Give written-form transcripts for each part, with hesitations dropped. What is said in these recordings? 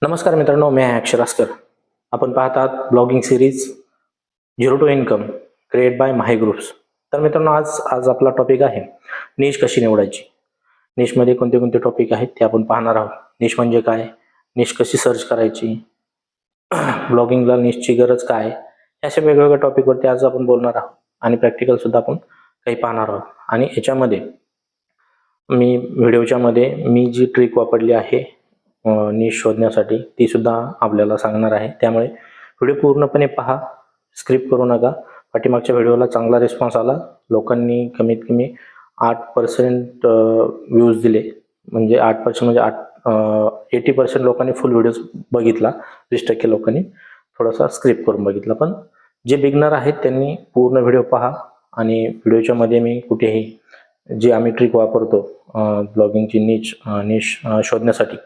नमस्कार मित्रांनो, मी आहे अक्षरास्कर. आपण पाहतात blogging series zero to income create by Mahi groups. तर मित्रांनो, आज आज आपला टॉपिक आहे निश कशी निवडायची. निशमध्ये कोणते कोणते टॉपिक आहेत ते आपण पाहणार आहोत. निश म्हणजे काय, निश कशी सर्च करायची, ब्लॉगिंगला निशची गरज काय, अशा वेगवेगळ्या टॉपिकवरती आज आपण बोलणार आहोत आणि प्रॅक्टिकल सुद्धा आपण काही पाहणार आहोत. आणि याच्यामध्ये मी व्हिडिओच्या मध्ये मी जी ट्रिक वापरली आहे निश शोधण्यासाठी ती सुद्धा आपल्याला सांगणार आहे. त्यामुळे व्हिडिओ पूर्णपणे पहा, स्क्रिप्ट करू नका. पाठीमागच्या व्हिडिओला चांगला रिस्पॉन्स आला, लोकांनी कमीत कमी 8% व्ह्यूज दिले. म्हणजे 8% म्हणजे 80% लोकांनी फुल व्हिडिओ बघितला, 20% लोकांनी थोडासा स्क्रिप्ट करून बघितला. पण जे बिगनर आहेत त्यांनी पूर्ण व्हिडिओ पहा. आणि व्हिडिओच्या मध्ये मी कुठेही जी आम्ही ट्रिक वापरतो ब्लॉगिंगची निश शोधण्यासाठी,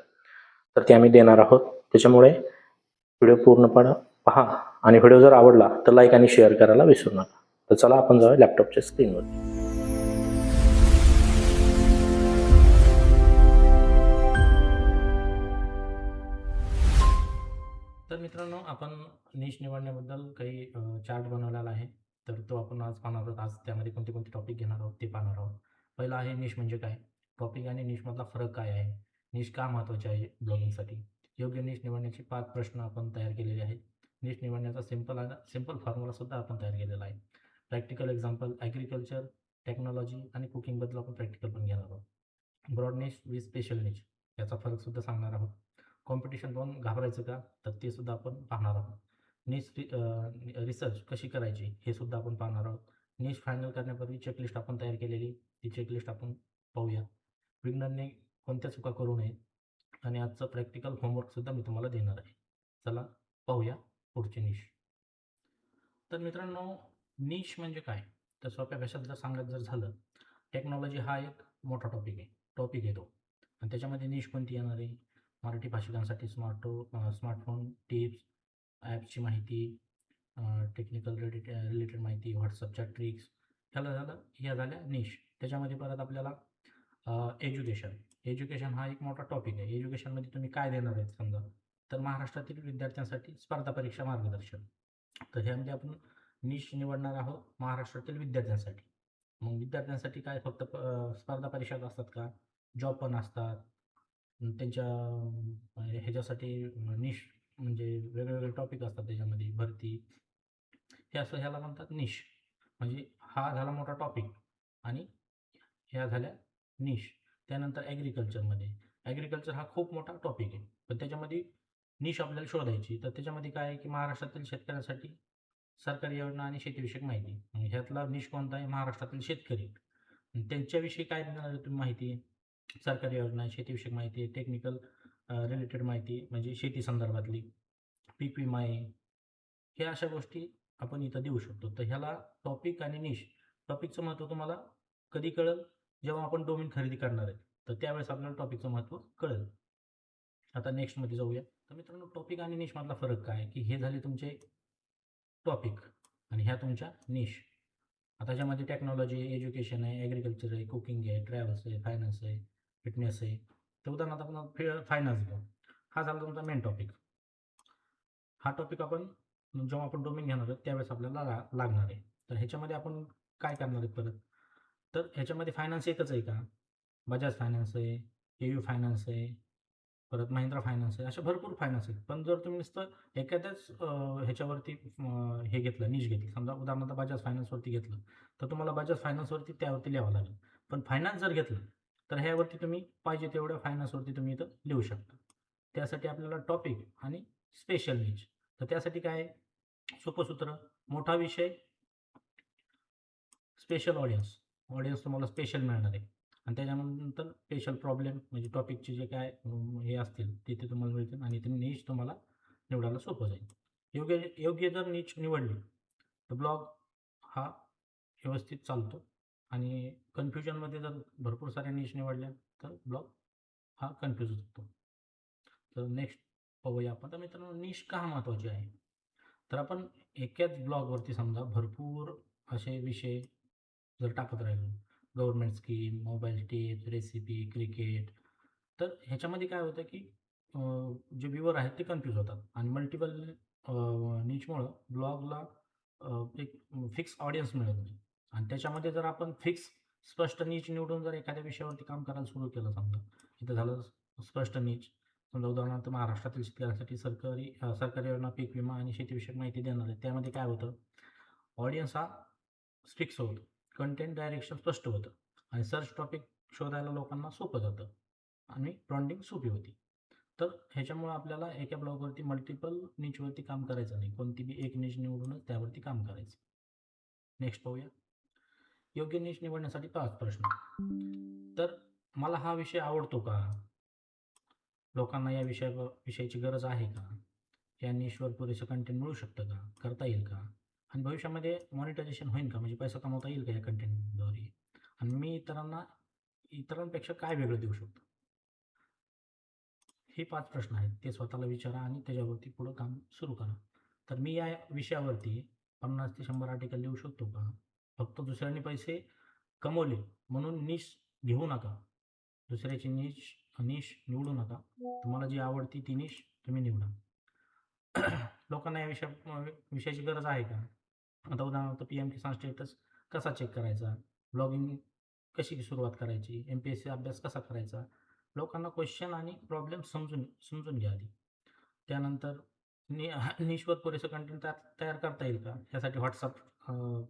तर ते आम्ही देणार आहोत. त्याच्यामुळे व्हिडिओ पूर्णपणे पहा आणि व्हिडिओ जर आवडला तर लाईक आणि शेअर करायला विसरू नका. तर चला आपण जाऊया लॅपटॉपच्या स्क्रीनवर. तर मित्रांनो, आपण निश निवडण्याबद्दल काही चार्ट बनवलेला आहे. तर तो आपण आज पाहणार आहोत. आज त्यामध्ये कोणते कोणते टॉपिक घेणार आहोत ते पाहणार आहोत. पहिला आहे निश म्हणजे काय, टॉपिक आणि निशमधला फरक काय आहे, निश का महत्त्वाचे आहे ब्लॉगिंगसाठी, योग्य निश निवडण्याचे 5 प्रश्न आपण तयार केलेले आहेत. निश निवडण्याचा सिंपल फॉर्म्युला सुद्धा आपण तयार केलेला आहे. प्रॅक्टिकल एक्झाम्पल ॲग्रिकल्चर, टेक्नॉलॉजी आणि कुकिंगबद्दल आपण प्रॅक्टिकल पण घेणार आहोत. ब्रॉड निश विथ स्पेशल निश याचा फरक सुद्धा सांगणार आहोत. कॉम्पिटिशन पाहून घाबरायचं का, तर ते सुद्धा आपण पाहणार आहोत. निश रिसर्च कशी करायची हे सुद्धा आपण पाहणार आहोत. निश फायनल करण्यापूर्वी चेकलिस्ट आपण तयार केलेली, ती चेकलिस्ट आपण पाहूया. बिगनरने कोणत्या चुका करू नये आणि आजचं प्रॅक्टिकल होमवर्क सुद्धा मी तुम्हाला देणार आहे. चला पाहूया पुढची निश. तर मित्रांनो, निश म्हणजे काय, तर सोप्या भाषेत जर सांगायचं जर झालं, टेक्नॉलॉजी हा एक मोठा टॉपिक आहे तो. आणि त्याच्यामध्ये निश कोणती येणार आहे, मराठी भाषिकांसाठी स्मार्टफोन टिप्स, ॲप्सची माहिती, टेक्निकल रिलेटेड माहिती, व्हॉट्सअपच्या ट्रिक्स, ह्या झाल्या निश. त्याच्यामध्ये परत आपल्याला एज्युकेशन हा एक मोठा टॉपिक आहे. एज्युकेशनमध्ये तुम्ही काय देणार आहेत समजा, तर महाराष्ट्रातील विद्यार्थ्यांसाठी स्पर्धा परीक्षा मार्गदर्शन. तर ह्यामध्ये आपण निश निवडणार आहोत महाराष्ट्रातील विद्यार्थ्यांसाठी. मग विद्यार्थ्यांसाठी काय फक्त स्पर्धा परीक्षाच असतात का, जॉब पण असतात त्यांच्या ह्याच्यासाठी. निश म्हणजे वेगवेगळे टॉपिक असतात त्याच्यामध्ये, भरती, हे असं ह्याला म्हणतात निश. म्हणजे हा झाला मोठा टॉपिक आणि ह्या झाल्या निश. त्यानंतर ॲग्रिकल्चर हा खूप मोठा टॉपिक आहे, पण त्याच्यामध्ये निश आपल्याला शोधायची. तर त्याच्यामध्ये काय आहे की महाराष्ट्रातील शेतकऱ्यांसाठी सरकारी योजना आणि शेतीविषयक माहिती. ह्यातला निश कोणता आहे, महाराष्ट्रातील शेतकरी, त्यांच्याविषयी काय देणार आहे तुम्ही माहिती, सरकारी योजना, शेतीविषयक माहिती, टेक्निकल रिलेटेड माहिती म्हणजे शेती संदर्भातली, पीक विमा आहे, हे अशा गोष्टी आपण इथं देऊ शकतो. तर ह्याला टॉपिक आणि निश. टॉपिकचं महत्त्व तुम्हाला कधी कळेल, जेव्हा आपण डोमेन खरेदी करणार आहे, तर त्यावेळेस आपल्याला टॉपिकचं महत्त्व कळेल. आता नेक्स्टमध्ये जाऊया. तर मित्रांनो, टॉपिक आणि निशमधला फरक काय, की हे झाले तुमचे टॉपिक आणि ह्या तुमच्या निश. आता ज्यामध्ये टेक्नॉलॉजी आहे, एज्युकेशन आहे, ॲग्रिकल्चर आहे, कुकिंग आहे, ट्रॅव्हल्स आहे, फायनान्स आहे, फिटनेस आहे. तर उदाहरणार्थ आपण फायनान्स घेऊ. हा झाला तुमचा मेन टॉपिक. हा टॉपिक आपण जेव्हा आपण डोमेन घेणार आहोत त्यावेळेस आपल्याला लागणार आहे. तर ह्याच्यामध्ये आपण काय करणार आहे परत, तर ह्याच्यामध्ये फायनान्स एकच आहे का, बजाज फायनान्स आहे, एयू फायनान्स आहे, परत महिंद्रा फायनान्स आहे, अशा भरपूर फायनान्स आहेत. पण जर तुम्ही नुसतं एखाद्याच ह्याच्यावरती हे घेतलं, निश घेतली, समजा उदाहरणार्थ बजाज फायनान्सवरती घेतलं, तर तुम्हाला बजाज फायनान्सवरती त्यावरती लिहावं लागेल. पण फायनान्स जर घेतलं तर ह्यावरती तुम्ही पाहिजे तेवढ्या फायनान्सवरती तुम्ही इथं लिहू शकता. त्यासाठी आपल्याला टॉपिक आणि स्पेशल निश. तर त्यासाठी काय, सोपं सूत्र, मोठा विषय, स्पेशल ऑडियन्स तुम्हाला स्पेशल मिळणार आहे. आणि त्याच्यानंतर स्पेशल प्रॉब्लेम म्हणजे टॉपिकचे जे काय हे असतील ते तुम्हाला मिळतील आणि ते निश तुम्हाला निवडायला सोपं जाईल. योग्य जर निश निवडली तर ब्लॉग हा व्यवस्थित चालतो. आणि कन्फ्युजनमध्ये जर भरपूर साऱ्या निश निवडल्या तर ब्लॉग हा कन्फ्यूज होतो. तर नेक्स्ट पाहूया आपण. तर मित्रांनो, निश का महत्त्वाची आहे, तर आपण एकाच ब्लॉगवरती समजा भरपूर असे विषय जर टाकत राहिलो, government scheme, mobile tips, recipe, cricket, तर ह्याच्यामध्ये काय होतं की जे व्ह्यूअर आहेत ते कन्फ्यूज होतात आणि मल्टिपल नीचमुळं ब्लॉगला एक फिक्स ऑडियन्स मिळत नाही आणि त्याच्यामध्ये जर आपण फिक्स स्पष्ट नीच निवडून जर एखाद्या विषयावरती काम करायला सुरू केलं समजा, इथं झालं स्पष्ट नीच. समजा उदाहरणार्थ महाराष्ट्रातील शेतकऱ्यांसाठी सरकारी योजना, पीक विमा आणि शेतीविषयक माहिती देणार आहे. त्यामध्ये काय होतं, ऑडियन्स हा फिक्स होतो, कंटेंट डायरेक्शन स्पष्ट होतं आणि सर्च टॉपिक शोधायला लोकांना सोपं जातं आणि ब्रँडिंग सोपी होती. तर ह्याच्यामुळं आपल्याला एका ब्लॉगवरती मल्टिपल निचवरती काम करायचं नाही. कोणती बी एक निच निवडूनच त्यावरती काम करायचं. नेक्स्ट पाहूया. योग्य निच निवडण्यासाठी 5 प्रश्न. तर मला हा विषय आवडतो का? लोकांना या विषयाची गरज आहे का? या निशवर पुरेसं कंटेंट मिळू शकतं का? करता येईल का? आणि भविष्यामध्ये मॉनिटायझेशन होईल का? म्हणजे पैसा कमवता येईल का या कंटेंटद्वारे? आणि मी इतरांपेक्षा काय वेगळं देऊ शकतो? हे 5 प्रश्न आहेत. ते स्वतःला विचारा आणि त्याच्यावरती पुढं काम सुरू करा. तर मी या विषयावरती 50 ते 100 आर्टिकल लिहू शकतो का? फक्त दुसऱ्यांनी पैसे कमवले म्हणून निश घेऊ नका. दुसऱ्याची निश निवडू नका. तुम्हाला जी आवडती ती निश तुम्ही निवडा. लोकांना या विषयाची गरज आहे का? आता उदाहरणार्थ PM किसान स्टेटस कसा चेक करायचा? ब्लॉगिंग कशी सुरुवात करायची? MPSC अभ्यास कसा करायचा? लोकांना क्वेश्चन आणि प्रॉब्लेम समजून घ्या आधी. त्यानंतर निशवर पुरेसं कंटेंट तयार करता येईल का? यासाठी WhatsApp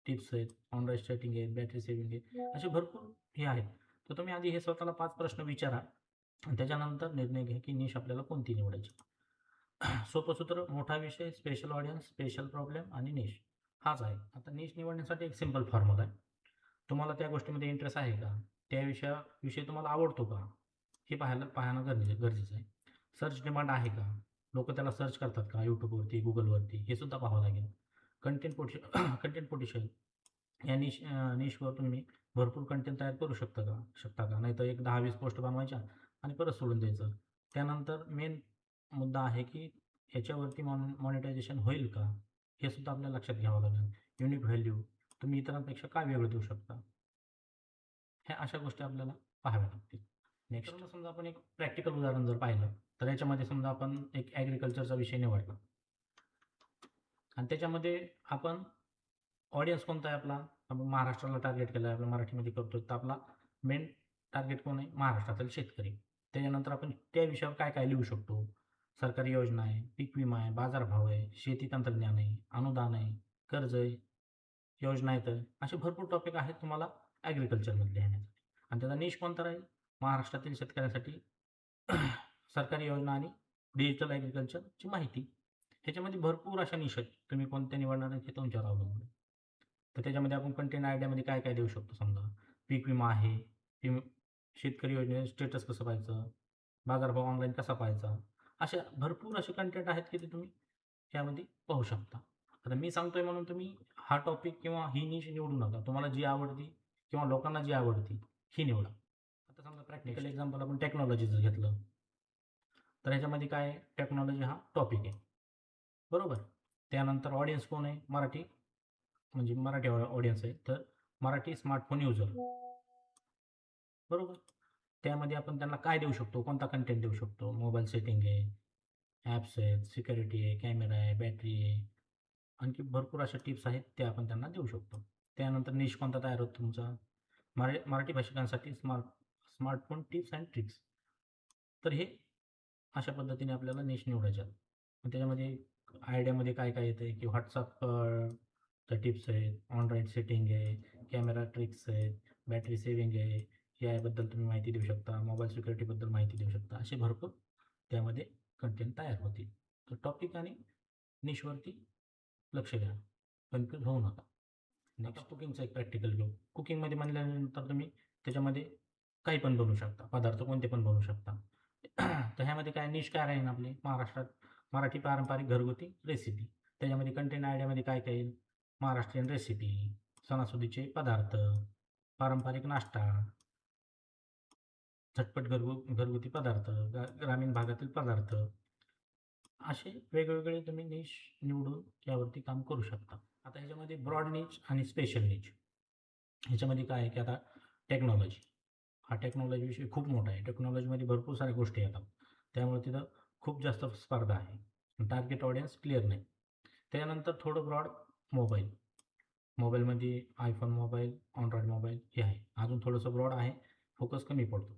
टिप्स आहेत, ऑनलाईन सेटिंग आहेत, बॅटरी सेव्हिंग आहे, असे भरपूर हे आहेत. तर तुम्ही आधी हे स्वतःला 5 प्रश्न विचारा आणि त्याच्यानंतर निर्णय घ्या की निश आपल्याला कोणती निवडायची. सोपं सूत्र, मोठा विषय, स्पेशल ऑडियन्स, स्पेशल प्रॉब्लेम आणि निश हाच आहे. आता निश निवडण्यासाठी एक सिंपल फॉर्म्युला आहे. तुम्हाला त्या गोष्टीमध्ये इंटरेस्ट आहे का? त्या विषय तुम्हाला आवडतो का? हे पाहणं गरजेचं आहे. सर्च डिमांड आहे का? लोक त्याला सर्च करतात का यूट्यूबवरती, गुगलवरती, हे सुद्धा पाहावं लागेल. कंटेंट पोटेन्शियल या निशवर तुम्ही भरपूर कंटेंट तयार करू शकता का? नाहीतर एक 10-20 पोस्ट बनवायच्या आणि परत सोडून द्यायचं. त्यानंतर मेन मुद्दा आहे की ह्याच्यावरती मॉनिटायझेशन होईल का? हे सुद्धा आपल्याला लक्षात घ्यावं लागेल. युनिक व्हॅल्यू, तुम्ही इतरांपेक्षा काय वेगळं देऊ शकता? ह्या अशा गोष्टी आपल्याला पाहाव्या लागतील. नेक्स्ट समजा आपण एक प्रॅक्टिकल उदाहरण जर पाहिलं, तर याच्यामध्ये समजा आपण एक ॲग्रिकल्चरचा विषय निवडला आणि त्याच्यामध्ये आपण ऑडियन्स कोणता आहे आपला? आपण महाराष्ट्राला टार्गेट केलं आहे, आपण मराठीमध्ये करतो. तर आपला मेन टार्गेट कोण आहे? महाराष्ट्रातील शेतकरी. त्याच्यानंतर आपण त्या विषयावर काय काय लिहू शकतो? सरकारी योजना आहे, पीक विमा आहे, बाजारभाव आहे, शेती तंत्रज्ञान आहे, अनुदान आहे, कर्ज आहे, योजना आहेत. असे भरपूर टॉपिक आहेत तुम्हाला ॲग्रिकल्चरमध्ये लिहिण्यासाठी. आणि त्याचा निश कोणता राहील? महाराष्ट्रातील शेतकऱ्यांसाठी सरकारी योजना आणि डिजिटल ॲग्रिकल्चरची माहिती. ह्याच्यामध्ये भरपूर अशा निश आहेत. तुम्ही कोणत्या निवडणार आहे हे तुमच्यावर अवलंबून आहे. तर त्याच्यामध्ये आपण कंटेंट आयडियामध्ये काय काय देऊ शकतो? समजा पीक विमा आहे, शेतकरी योजनेचं स्टेटस कसं पाहायचं, बाजारभाव ऑनलाईन कसा पाहायचा, अशा भरपूर असे कंटेंट आहेत की ते तुम्ही यामध्ये पाहू शकता. आता मी सांगतोय म्हणून तुम्ही हा टॉपिक किंवा ही निश निवडू नका. तुम्हाला जी आवडती किंवा लोकांना जी आवडती ही निवडा. आता समजा प्रॅक्टिकल एक्झाम्पल आपण टेक्नॉलॉजीचं घेतलं, तर ह्याच्यामध्ये काय आहे? टेक्नॉलॉजी हा टॉपिक आहे, बरोबर. त्यानंतर ऑडियन्स कोण आहे? मराठी ऑडियन्स आहे, तर मराठी स्मार्टफोन युजर, बरोबर. त्यामध्ये आपण त्यांना काय देऊ शकतो? कोणता कंटेंट देऊ शकतो? मोबाईल सेटिंग आहे, ॲप्स आहेत, सिक्युरिटी आहे, कॅमेरा आहे, बॅटरी आहे, आणखी भरपूर अशा टिप्स आहेत त्या आपण त्यांना देऊ शकतो. त्यानंतर निश कोणता तयार होतो तुमचा? मराठी भाषिकांसाठी स्मार्टफोन टिप्स अँड ट्रिक्स. तर हे अशा पद्धतीने आपल्याला निश निवडायचे आहेत. त्याच्यामध्ये आयडियामध्ये काय काय येतं आहे की WhatsAppच्या टिप्स आहेत, ऑनलाईन सेटिंग आहे, कॅमेरा ट्रिक्स आहेत, बॅटरी सेव्हिंग आहे, याबद्दल तुम्ही माहिती देऊ शकता, मोबाईल सिक्युरिटीबद्दल माहिती देऊ शकता. असे भरपूर त्यामध्ये कंटेंट तयार होतील. तर टॉपिक आणि निशवरती लक्ष द्या, कन्फ्यूज होऊ नका. नेक्स्ट कुकिंगचं एक प्रॅक्टिकल घेऊ. कुकिंगमध्ये म्हणल्यानंतर तुम्ही त्याच्यामध्ये काही पण बनवू शकता, पदार्थ कोणते पण बनवू शकता. तर ह्यामध्ये काय निश काय राहील आपली? मराठी पारंपरिक घरगुती रेसिपी. त्याच्यामध्ये कंटेंट आयडियामध्ये काय काय येईल? महाराष्ट्रीयन रेसिपी, सणासुदीचे पदार्थ, पारंपरिक नाश्ता, झटपट घरगुती पदार्थ, ग्रामीण भागातील पदार्थ, असे वेगवेगळे तुम्ही निश निवडून यावरती काम करू शकता. आता ह्याच्यामध्ये ब्रॉड निच आणि स्पेशल निच, ह्याच्यामध्ये काय आहे की आता टेक्नॉलॉजी, हा टेक्नॉलॉजी विषय खूप मोठा आहे. टेक्नॉलॉजीमध्ये भरपूर साऱ्या गोष्टी येतात. त्यामुळे तिथं खूप जास्त स्पर्धा आहे. टार्गेट ऑडियन्स क्लिअर नाही. त्यानंतर थोडं ब्रॉड मोबाईलमध्ये आयफोन मोबाईल, अँड्रॉइड मोबाईल हे आहे. अजून थोडंसं ब्रॉड आहे, फोकस कमी पडतो.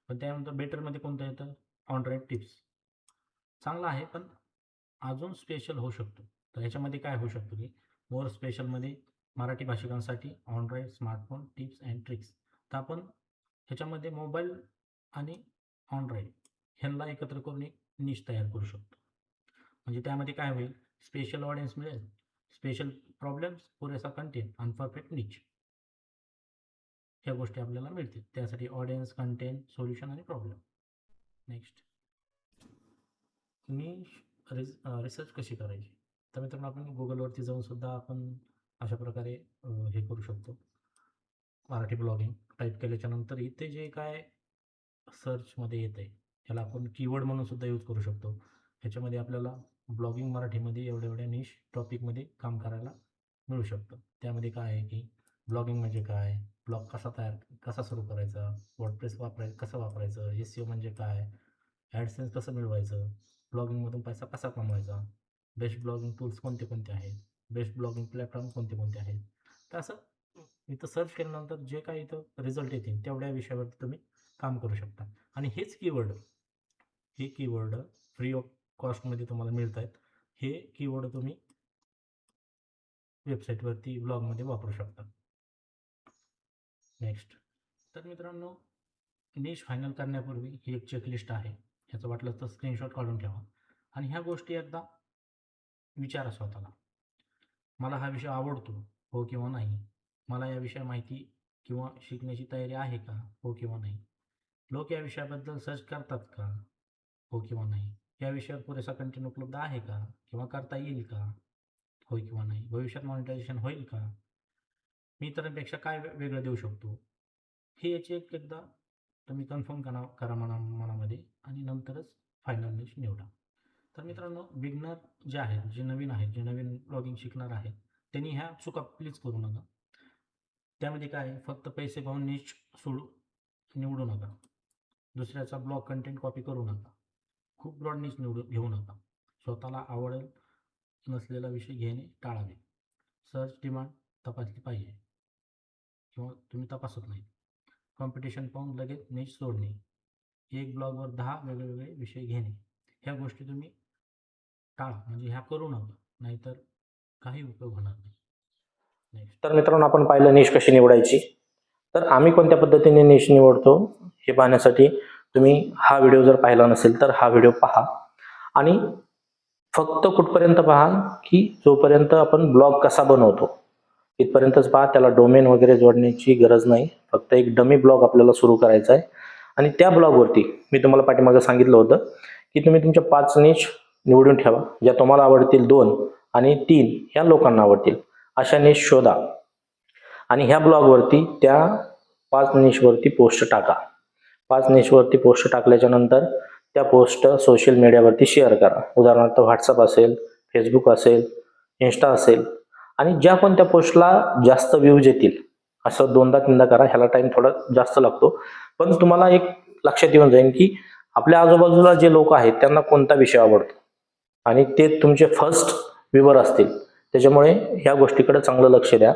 पण त्यानंतर बेटरमध्ये कोणतं येतं? Android tips. चांगला आहे, पण अजून स्पेशल होऊ शकतो. तर ह्याच्यामध्ये काय होऊ शकतं की मोर स्पेशलमध्ये मराठी भाषिकांसाठी Android smartphone tips and tricks. तर आपण ह्याच्यामध्ये मोबाईल आणि अँड्रॉइड ह्यांना एकत्र करून एक निश तयार करू शकतो. म्हणजे त्यामध्ये काय होईल? स्पेशल ऑडियन्स मिळेल, स्पेशल प्रॉब्लेम्स, पुरेसा कंटेंट आणि परफेक्ट निच. ह्या गोष्टी आपल्याला मिळतील. त्यासाठी ऑडियन्स, कंटेंट, सोल्युशन आणि प्रॉब्लेम. नेक्स्ट, निश रिसर्च कशी करायची? तर मित्रांनो, आपण गुगलवरती जाऊन सुद्धा आपण अशा प्रकारे हे करू शकतो. मराठी ब्लॉगिंग टाईप केल्याच्यानंतर इथे जे काय सर्चमध्ये येतं आहे ह्याला आपण कीवर्ड म्हणून सुद्धा यूज करू शकतो. ह्याच्यामध्ये आपल्याला ब्लॉगिंग मराठीमध्ये एवढ्या निश टॉपिकमध्ये काम करायला मिळू शकतं. त्यामध्ये काय आहे की ब्लॉगिंग म्हणजे काय, ब्लॉग कसा सुरू करायचा, वर्डप्रेस कसं वापरायचं, SEO म्हणजे काय, ॲडसेन्स कसं मिळवायचं, ब्लॉगिंगमधून पैसा कसा कमवायचा, बेस्ट ब्लॉगिंग टूल्स कोणते कोणते आहेत, बेस्ट ब्लॉगिंग प्लॅटफॉर्म कोणते कोणते आहेत. तर असं इथं सर्च केल्यानंतर जे काही इथं रिझल्ट येतील तेवढ्या विषयावरती तुम्ही काम करू शकता. आणि हे कीवर्ड फ्री ऑफ कॉस्टमध्ये तुम्हाला मिळत आहेत. हे कीवर्ड तुम्ही वेबसाईटवरती ब्लॉगमध्ये वापरू शकता. नेक्स्ट, तर मित्रांनो, निश फायनल करण्यापूर्वी ही एक चेकलिस्ट आहे. ह्याचं वाटलं तर स्क्रीनशॉट काढून ठेवा आणि ह्या गोष्टी एकदा विचारा स्वतःला. मला हा विषय आवडतो, हो किंवा नाही? मला या विषयी माहिती किंवा शिकण्याची तयारी आहे का, हो किंवा नाही? लोक या विषयाबद्दल सर्च करतात का, हो किंवा नाही? या विषयावर पुरेसा कंटेंट उपलब्ध आहे का किंवा करता येईल का, हो किंवा नाही? भविष्यात मॉनिटायझेशन होईल का? मी इतरांपेक्षा काय वेगळं देऊ शकतो? हे याची एकदा तुम्ही कन्फर्म करा मनामध्ये आणि नंतरच फायनल निश निवडा. तर मित्रांनो, बिगनर जे आहेत, जे नवीन ब्लॉगिंग शिकणार आहेत, त्यांनी ह्या चुका प्लीज करू नका. त्यामध्ये काय, फक्त पैसे पाहून निश निवडू नका. दुसऱ्याचा ब्लॉग कंटेंट कॉपी करू नका. खूप ब्रॉड निश घेऊ नका. स्वतःला आवडेल नसलेला विषय घेणे टाळावे. सर्च डिमांड तपासली पाहिजे किंवा तुम्ही तपासत नाही. कॉम्पिटिशन पाहून लगेच निश सोडणे. एक ब्लॉगवर 10 वेगवेगळे विषय घेणे. ह्या गोष्टी तुम्ही टाळा, म्हणजे ह्या करू नका, नाहीतर काही उपयोग होणार नाही. नेक्स्ट, तर मित्रांनो, आपण पाहिलं निश कशी निवडायची. तर आम्ही कोणत्या पद्धतीने निश निवडतो हे पाहण्यासाठी तुम्ही हा व्हिडिओ जर पाहिला नसेल तर हा व्हिडिओ पहा आणि फक्त कुठपर्यंत पहा की जोपर्यंत आपण ब्लॉग कसा बनवतो इथपर्यंतच पहा. त्याला डोमेन वगैरे जोडण्याची गरज नाही. फक्त एक डमी ब्लॉग आपल्याला सुरू करायचा आहे आणि त्या ब्लॉगवरती मी तुम्हाला पाठीमागे सांगितलं होतं की तुम्ही तुमच्या 5 निश निवडून ठेवा, ज्या तुम्हाला आवडतील 2 आणि 3 ह्या लोकांना आवडतील अशा निश शोधा आणि ह्या ब्लॉगवरती त्या 5 निशवरती पोस्ट टाका. 5 निशवरती पोस्ट टाकल्याच्या नंतर त्या पोस्ट सोशल मीडियावरती शेअर करा. उदाहरणार्थ व्हॉट्सअप असेल, फेसबुक असेल, इंस्टा असेल आणि ज्या कोणत्या पोस्टला जास्त व्ह्यूज येतील असं 2दा-3दा करा. ह्याला टाईम थोडा जास्त लागतो, पण तुम्हाला एक लक्षात येऊन जाईल की आपल्या आजूबाजूला जे लोक आहेत त्यांना कोणता विषय आवडतो आणि ते तुमचे फर्स्ट व्ह्यूवर असतील. त्याच्यामुळे ह्या गोष्टीकडे चांगलं लक्ष द्या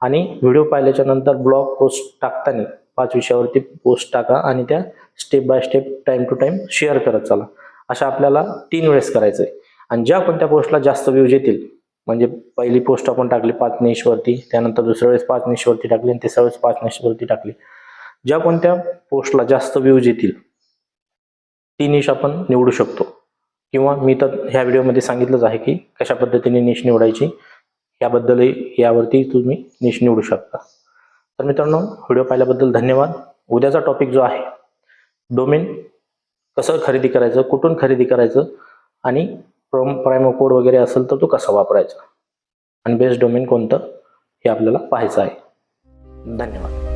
आणि व्हिडिओ पाहिल्याच्या नंतर ब्लॉग पोस्ट टाकताना 5 विषयावरती पोस्ट टाका आणि त्या step by step, time to time share करत चला. अशा आपल्याला 3 वेळेस करायचं आहे आणि ज्या कोणत्या पोस्टला जास्त व्ह्यूज येतील, म्हणजे पहिली पोस्ट आपण टाकली 5 निशवरती, त्यानंतर दुसऱ्या वेळेस 5 निशवरती टाकली आणि तिसऱ्या वेळेस 5 निशवरती टाकली, ज्या कोणत्या पोस्टला जास्त व्ह्यूज येतील ती निश आपण निवडू शकतो. किंवा मी तर ह्या व्हिडिओमध्ये सांगितलंच आहे की कशा पद्धतीने निश निवडायची, यावरती तुम्ही निश निवडू शकता. तर मित्रांनो, व्हिडिओ पाहिल्याबद्दल धन्यवाद. उद्याचा टॉपिक जो आहे, डोमेन कसं खरेदी करायचं, कुठून खरेदी करायचं आणि प्रायमो कोड वगैरे असेल तर तो कसा वापरायचा आणि बेस्ट डोमेन कोणतं हे आपल्याला पाहायचं आहे. धन्यवाद.